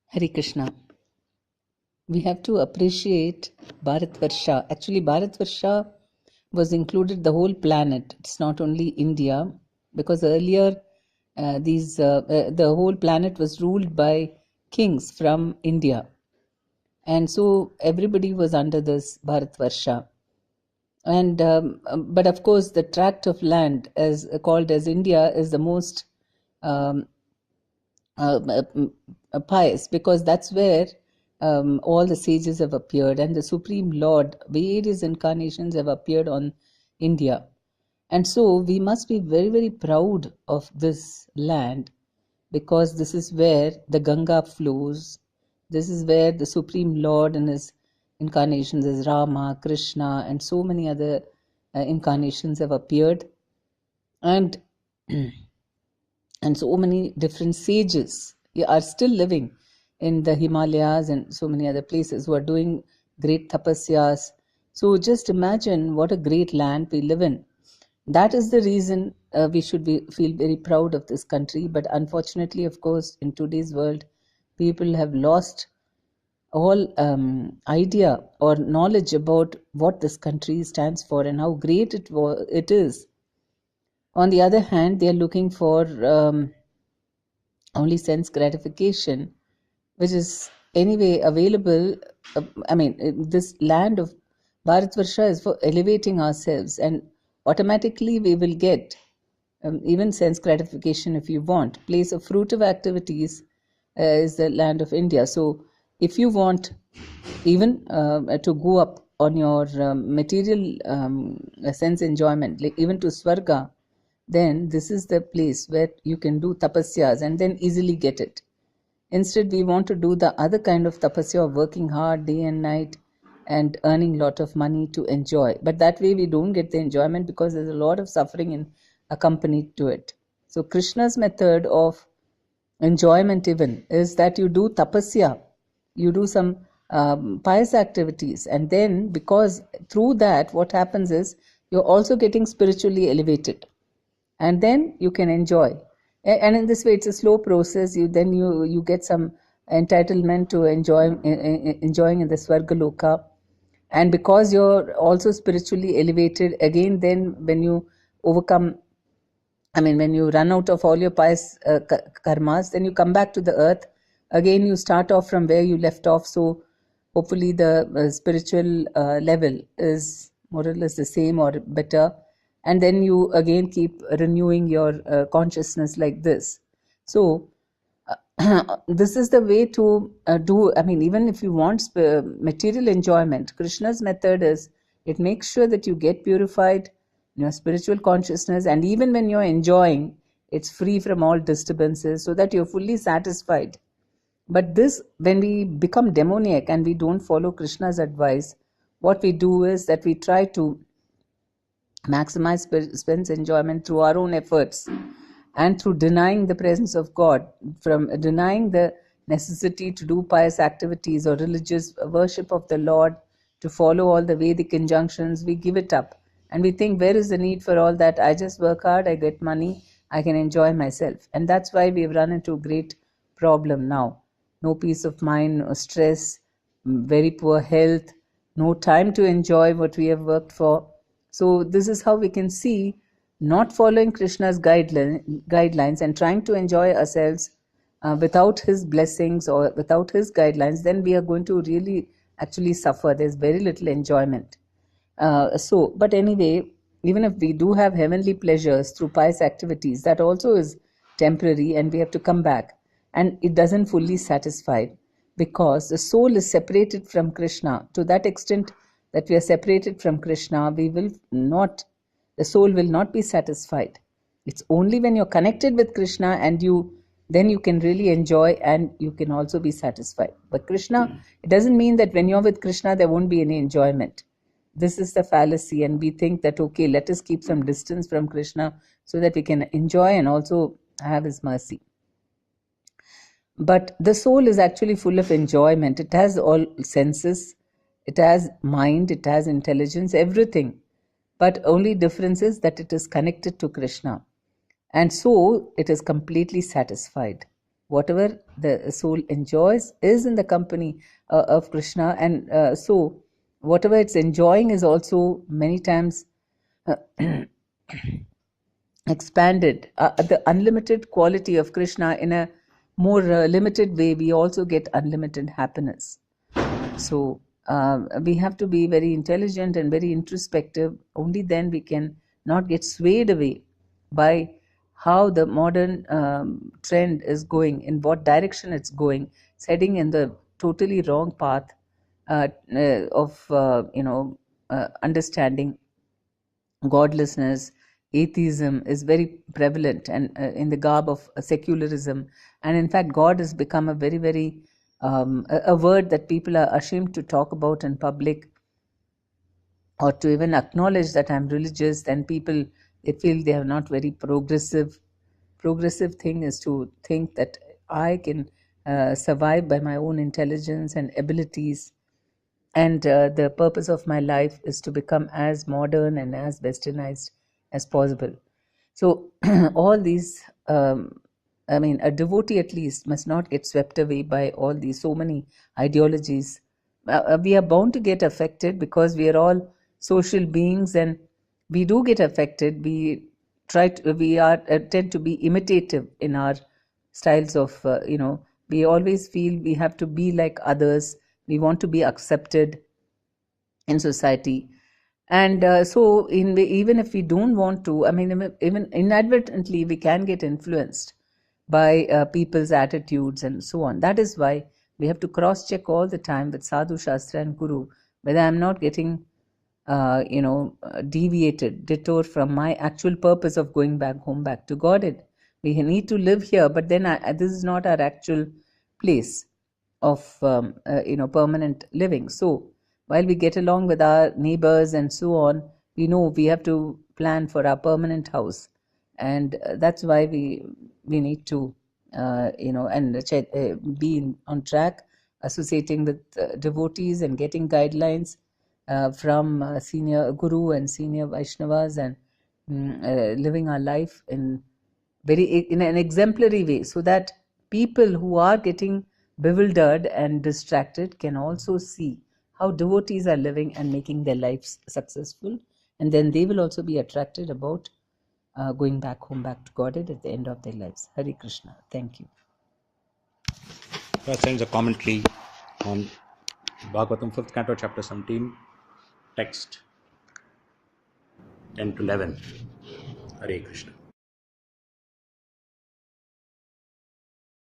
Hare Krishna. We have to appreciate Bharatvarsha. Actually, Bharatvarsha was included the whole planet. It's not only India, because earlier the whole planet was ruled by kings from India, and so everybody was under this Bharatvarsha. And but of course, the tract of land, as called as India, is the most um, pious, because that's where all the sages have appeared, and the Supreme Lord, various incarnations have appeared on India. And so we must be very, very proud of this land, because this is where the Ganga flows. This is where the Supreme Lord and his incarnations as Rama, Krishna, and so many other incarnations have appeared. And and so many different sages are still living in the Himalayas and so many other places who are doing great tapasyas. So just imagine what a great land we live in. That is the reason we should feel very proud of this country. But unfortunately, of course, in today's world, people have lost all idea or knowledge about what this country stands for and how great it is. On the other hand, they are looking for only sense gratification, which is anyway available. This land of Bharatvarsha is for elevating ourselves, and automatically we will get even sense gratification if you want. Place of fruitive activities is the land of India. So if you want even to go up on your material sense enjoyment, like even to Swarga, then this is the place where you can do tapasyas and then easily get it. Instead, we want to do the other kind of tapasya of working hard day and night and earning a lot of money to enjoy. But that way we don't get the enjoyment, because there's a lot of suffering accompanied to it. So Krishna's method of enjoyment even is that you do tapasya, you do some pious activities, and then because through that what happens is you're also getting spiritually elevated, and then you can enjoy. And in this way, it's a slow process. You get some entitlement to enjoying in the Swargaloka, and because you're also spiritually elevated, again then when you overcome, when you run out of all your pious karmas, then you come back to the earth again. You start off from where you left off. So hopefully the spiritual level is more or less the same or better, and then you again keep renewing your consciousness like this. So this is the way to do. Even if you want material enjoyment, Krishna's method is, it makes sure that you get purified in your spiritual consciousness, and even when you're enjoying, it's free from all disturbances, so that you're fully satisfied. But this, when we become demoniac and we don't follow Krishna's advice, what we do is that we try to maximize sense enjoyment through our own efforts, and through denying the presence of God, from denying the necessity to do pious activities or religious worship of the Lord, to follow all the Vedic injunctions, we give it up. And we think, where is the need for all that? I just work hard, I get money, I can enjoy myself. And that's why we've run into a great problem now. No peace of mind, no stress, very poor health, no time to enjoy what we have worked for. So this is how we can see, not following Krishna's guidelines and trying to enjoy ourselves without his blessings or without his guidelines, then we are going to really actually suffer. There's very little enjoyment. But anyway, even if we do have heavenly pleasures through pious activities, that also is temporary, and we have to come back. And it doesn't fully satisfy, because the soul is separated from Krishna. To that extent that we are separated from Krishna, the soul will not be satisfied. It's only when you're connected with Krishna and then you can really enjoy, and you can also be satisfied. But Krishna, it doesn't mean that when you're with Krishna there won't be any enjoyment. This is the fallacy, and we think that, okay, let us keep some distance from Krishna so that we can enjoy and also have his mercy. But the soul is actually full of enjoyment. It has all senses, it has mind, it has intelligence, everything. But only difference is that it is connected to Krishna, and so it is completely satisfied. whatever the soul enjoys is in the company of Krishna, and so whatever it's enjoying is also many times expanded. The unlimited quality of Krishna in a more limited way, we also get unlimited happiness. So we have to be very intelligent and very introspective. Only then we can not get swayed away by how the modern trend is going, in what direction it's going. It's heading in the totally wrong path of understanding godlessness. Atheism is very prevalent, and in the garb of secularism. And in fact, God has become a very, very a word that people are ashamed to talk about in public, or to even acknowledge that I'm religious. Then people, they feel they are not very progressive. Progressive thing is to think that I can survive by my own intelligence and abilities, and the purpose of my life is to become as modern and as westernized as possible. So all these, a devotee at least must not get swept away by all these so many ideologies. We are bound to get affected because we are all social beings, and we do get affected. We are tend to be imitative in our styles of, we always feel we have to be like others. We want to be accepted in society. And so even if we don't want to, even inadvertently we can get influenced by people's attitudes and so on. That is why we have to cross check all the time with sadhu, shastra and guru, whether I'm not getting deviated, detour from my actual purpose of going back home, back to Godhead. We need to live here, but then this is not our actual place of permanent living. So while we get along with our neighbors and so on, we know we have to plan for our permanent house, and that's why we need to be on track, associating with devotees and getting guidelines from senior guru and senior Vaishnavas, and living our life in an exemplary way, so that people who are getting bewildered and distracted can also see how devotees are living and making their lives successful, and then they will also be attracted about going back home, back to Godhead at the end of their lives. Hare Krishna. Thank you. That sends a commentary on Bhagavatam 5th canto, chapter 17, text 10 to 11. Hare Krishna.